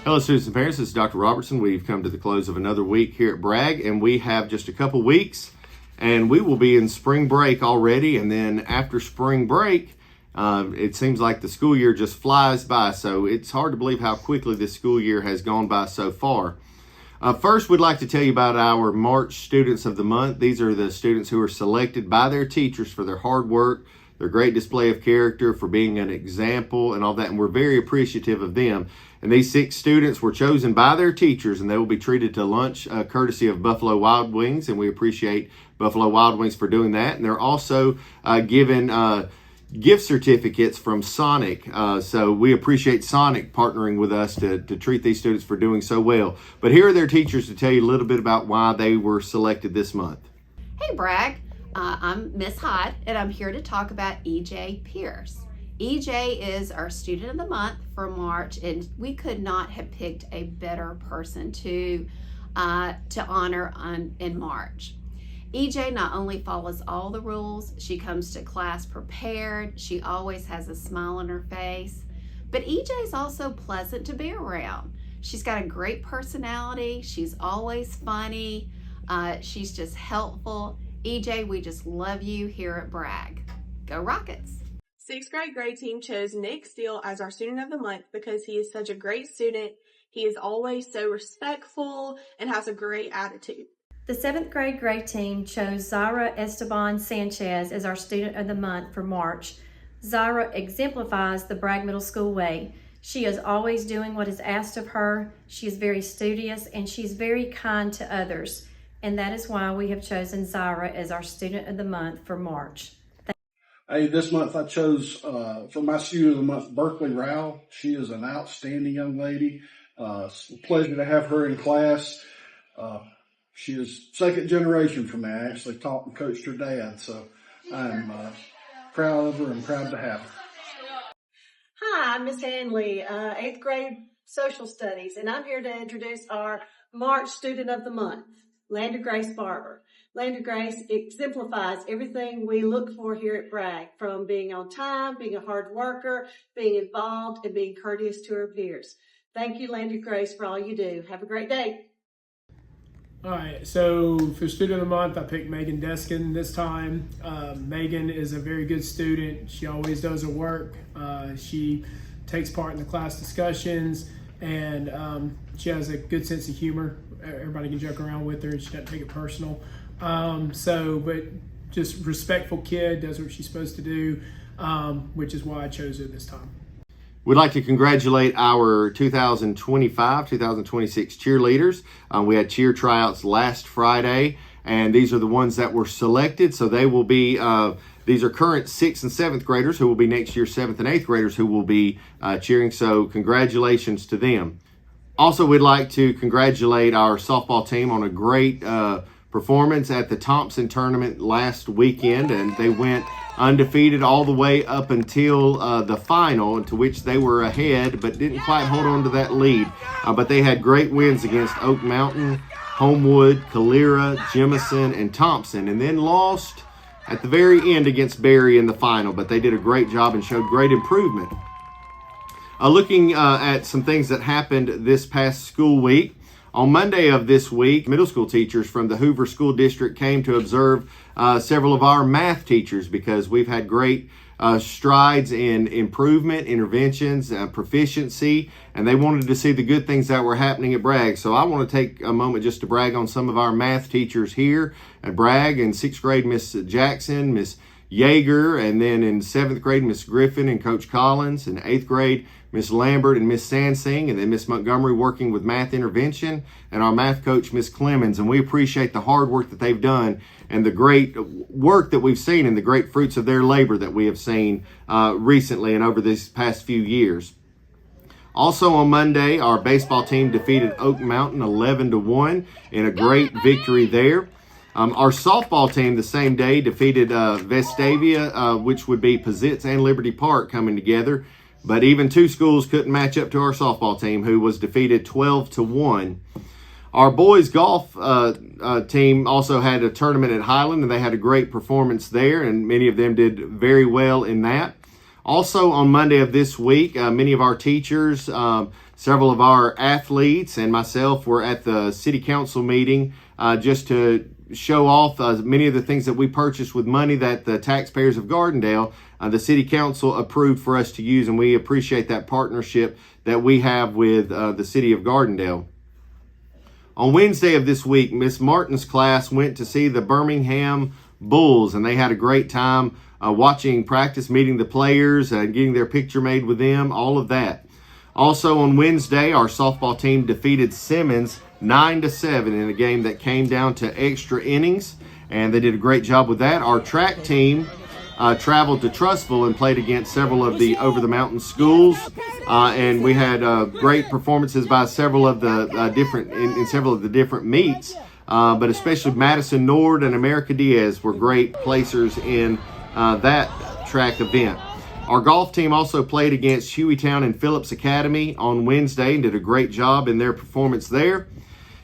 Hello, students and parents. This is Dr. Robertson. We've come to the close of another week here at Bragg, and we have just a couple weeks, and we will be in spring break already. And then after spring break, it seems like the school year just flies by. So it's hard to believe how quickly this school year has gone by so far. First, we'd like to tell you about our March Students of the Month. These are the students who are selected by their teachers for their hard work, their great display of character, for being an example and all that. And we're very appreciative of them. And these 6 students were chosen by their teachers, and they will be treated to lunch courtesy of Buffalo Wild Wings. And we appreciate Buffalo Wild Wings for doing that. And they're also given gift certificates from Sonic. So we appreciate Sonic partnering with us to treat these students for doing so well. But here are their teachers to tell you a little bit about why they were selected this month. Hey Bragg, I'm Miss Hyde, and I'm here to talk about EJ Pierce. EJ is our Student of the Month for March, and we could not have picked a better person to honor in March. EJ not only follows all the rules, she comes to class prepared, she always has a smile on her face, but EJ is also pleasant to be around. She's got a great personality, she's always funny, she's just helpful. EJ, we just love you here at Bragg. Go Rockets! 6th grade team chose Nick Steele as our Student of the Month because he is such a great student. He is always so respectful and has a great attitude. The 7th grade team chose Zara Esteban Sanchez as our Student of the Month for March. Zara exemplifies the Bragg Middle School way. She is always doing what is asked of her. She is very studious and she's very kind to others. And that is why we have chosen Zara as our Student of the Month for March. Hey, this month I chose for my Student of the Month, Berkeley Rao. She is an outstanding young lady. It's a pleasure to have her in class. She is second generation for me. I actually taught and coached her dad, so I'm proud of her and proud to have her. Hi, I'm Miss Hanley, 8th grade social studies, and I'm here to introduce our March Student of the Month, Landry Grace Barber. Landry Grace exemplifies everything we look for here at Bragg, from being on time, being a hard worker, being involved, and being courteous to her peers. Thank you, Landry Grace, for all you do. Have a great day. All right, so for Student of the Month, I picked Megan Deskin this time. Megan is a very good student. She always does her work. She takes part in the class discussions, and she has a good sense of humor. Everybody can joke around with her, and she doesn't take it personal. But just respectful kid, does what she's supposed to do, which is why I chose her this time. We'd like to congratulate our 2025-2026 cheerleaders. We had cheer tryouts last Friday, and these are the ones that were selected. So they will be, these are current 6th and 7th graders who will be next year's 7th and 8th graders who will be cheering. So congratulations to them. Also, we'd like to congratulate our softball team on a great performance at the Thompson tournament last weekend, and they went undefeated all the way up until the final, to which they were ahead but didn't quite hold on to that lead. But they had great wins against Oak Mountain, Homewood, Calera, Jemison, and Thompson, and then lost at the very end against Berry in the final. But they did a great job and showed great improvement. Looking at some things that happened this past school week. On Monday of this week, middle school teachers from the Hoover School District came to observe several of our math teachers, because we've had great strides in improvement, interventions, proficiency, and they wanted to see the good things that were happening at Bragg. So I want to take a moment just to brag on some of our math teachers here at Bragg. In 6th grade, Miss Jackson, Miss Yeager, and then in 7th grade, Miss Griffin and Coach Collins. In 8th grade, Miss Lambert and Miss Sansing, and then Miss Montgomery working with math intervention, and our math coach, Miss Clemens. And we appreciate the hard work that they've done and the great work that we've seen and the great fruits of their labor that we have seen recently and over these past few years. Also on Monday, our baseball team defeated Oak Mountain 11-1 in a great victory there. Our softball team the same day defeated Vestavia, which would be Pizitz and Liberty Park coming together. But even 2 schools couldn't match up to our softball team, who was defeated 12-1. Our boys golf team also had a tournament at Highland, and they had a great performance there, and many of them did very well in that. Also on Monday of this week, many of our teachers, several of our athletes, and myself were at the city council meeting just to show off many of the things that we purchased with money that the taxpayers of Gardendale, the city council approved for us to use, and we appreciate that partnership that we have with the city of Gardendale. On Wednesday of this week, Miss Martin's class went to see the Birmingham Bulls, and they had a great time watching practice, meeting the players, getting their picture made with them, all of that. Also on Wednesday, our softball team defeated Simmons 9-7 in a game that came down to extra innings, and they did a great job with that. Our track team traveled to Trussville and played against several of the over-the-mountain schools, and we had great performances by several of the different meets, but especially Madison Nord and America Diaz were great placers in that track event. Our golf team also played against Hueytown and Phillips Academy on Wednesday and did a great job in their performance there.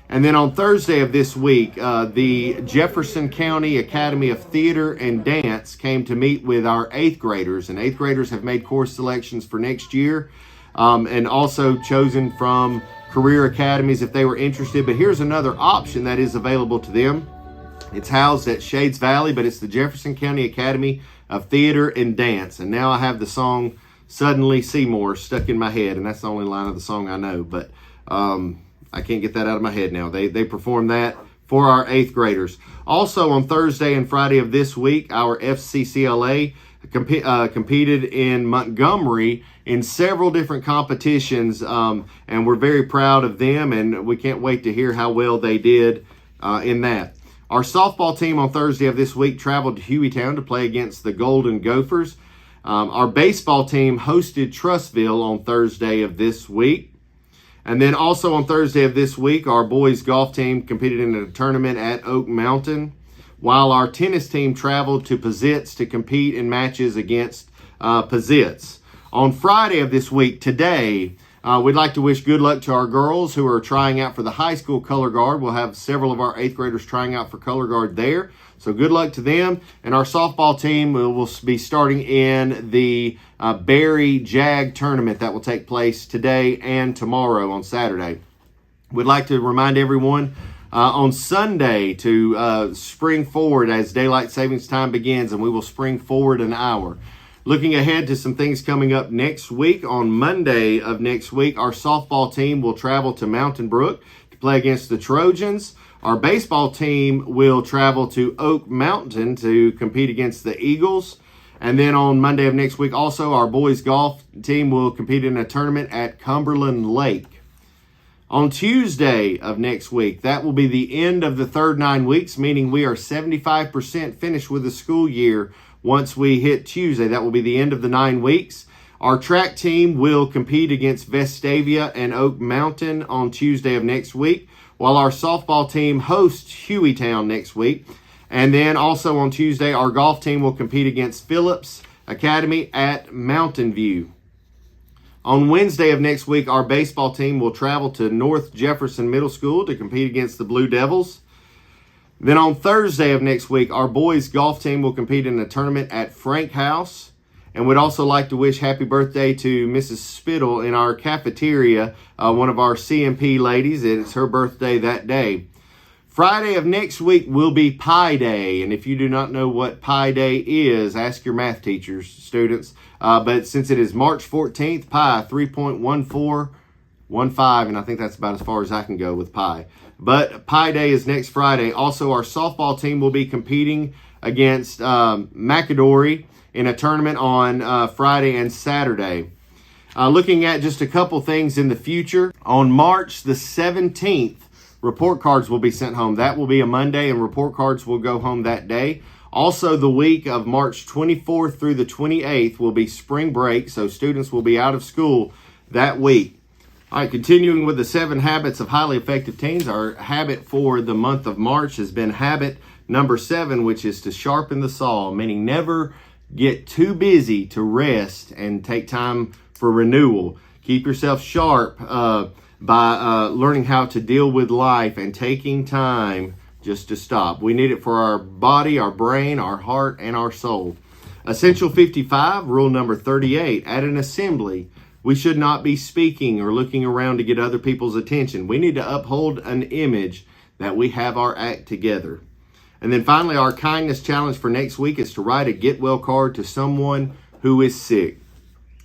And then on Thursday of this week, the Jefferson County Academy of Theater and Dance came to meet with our 8th graders, and 8th graders have made course selections for next year and also chosen from career academies if they were interested. But here's another option that is available to them. It's housed at Shades Valley, but it's the Jefferson County Academy of Theater and Dance. And now I have the song Suddenly Seymour stuck in my head, and that's the only line of the song I know, but I can't get that out of my head now. They performed that for our 8th graders. Also on Thursday and Friday of this week, our FCCLA competed in Montgomery in several different competitions, and we're very proud of them, and we can't wait to hear how well they did in that. Our softball team on Thursday of this week traveled to Hueytown to play against the Golden Gophers. Our baseball team hosted Trussville on Thursday of this week. And then also on Thursday of this week, our boys golf team competed in a tournament at Oak Mountain, while our tennis team traveled to Pizitz to compete in matches against Pizitz. On Friday of this week, today, we'd like to wish good luck to our girls who are trying out for the high school color guard. We'll have several of our 8th graders trying out for color guard there. So good luck to them. And our softball team will be starting in the Berry Jag tournament that will take place today and tomorrow on Saturday. We'd like to remind everyone on Sunday to spring forward as daylight savings time begins, and we will spring forward an hour. Looking ahead to some things coming up next week, on Monday of next week, our softball team will travel to Mountain Brook to play against the Trojans. Our baseball team will travel to Oak Mountain to compete against the Eagles. And then on Monday of next week, also, our boys golf team will compete in a tournament at Cumberland Lake. On Tuesday of next week, that will be the end of the third 9 weeks, meaning we are 75% finished with the school year. Once we hit Tuesday, that will be the end of the 9 weeks. Our track team will compete against Vestavia and Oak Mountain on Tuesday of next week, while our softball team hosts Hueytown next week. And then also on Tuesday, our golf team will compete against Phillips Academy at Mountain View. On Wednesday of next week, our baseball team will travel to North Jefferson Middle School to compete against the Blue Devils. Then on Thursday of next week, our boys golf team will compete in a tournament at Frank House. And we'd also like to wish happy birthday to Mrs. Spittle in our cafeteria, one of our CMP ladies. It's her birthday that day. Friday of next week will be Pi Day. And if you do not know what Pi Day is, ask your math teachers, students. But since it is March 14th, Pi 3.1415, and I think that's about as far as I can go with Pi. But Pi Day is next Friday. Also, our softball team will be competing against McAdory in a tournament on Friday and Saturday. Looking at just a couple things in the future, on March the 17th, report cards will be sent home. That will be a Monday, and report cards will go home that day. Also, the week of March 24th through the 28th will be spring break, so students will be out of school that week. All right, continuing with the 7 habits of highly effective teens, our habit for the month of March has been habit number 7, which is to sharpen the saw, meaning never get too busy to rest and take time for renewal. Keep yourself sharp by learning how to deal with life and taking time just to stop. We need it for our body, our brain, our heart, and our soul. Essential 55, rule number 38, at an assembly, we should not be speaking or looking around to get other people's attention. We need to uphold an image that we have our act together. And then finally, our kindness challenge for next week is to write a get well card to someone who is sick.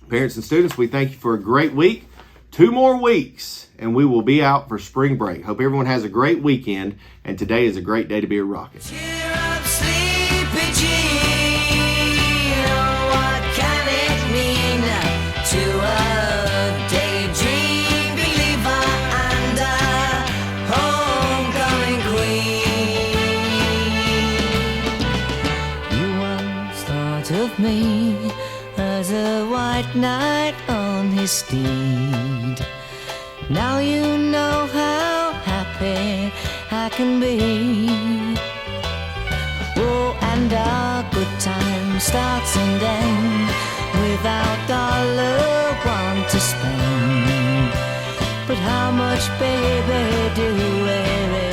Parents and students, we thank you for a great week. 2 more weeks, and we will be out for spring break. Hope everyone has a great weekend, and today is a great day to be a Rocket. Cheer up, sleepy Jean. Oh, what can it mean to a daydream believer and a homecoming queen? You once thought of me as a white knight on his steed. Now you know how happy I can be. Oh, and our good time starts and ends without dollar one to spend. But how much, baby, do we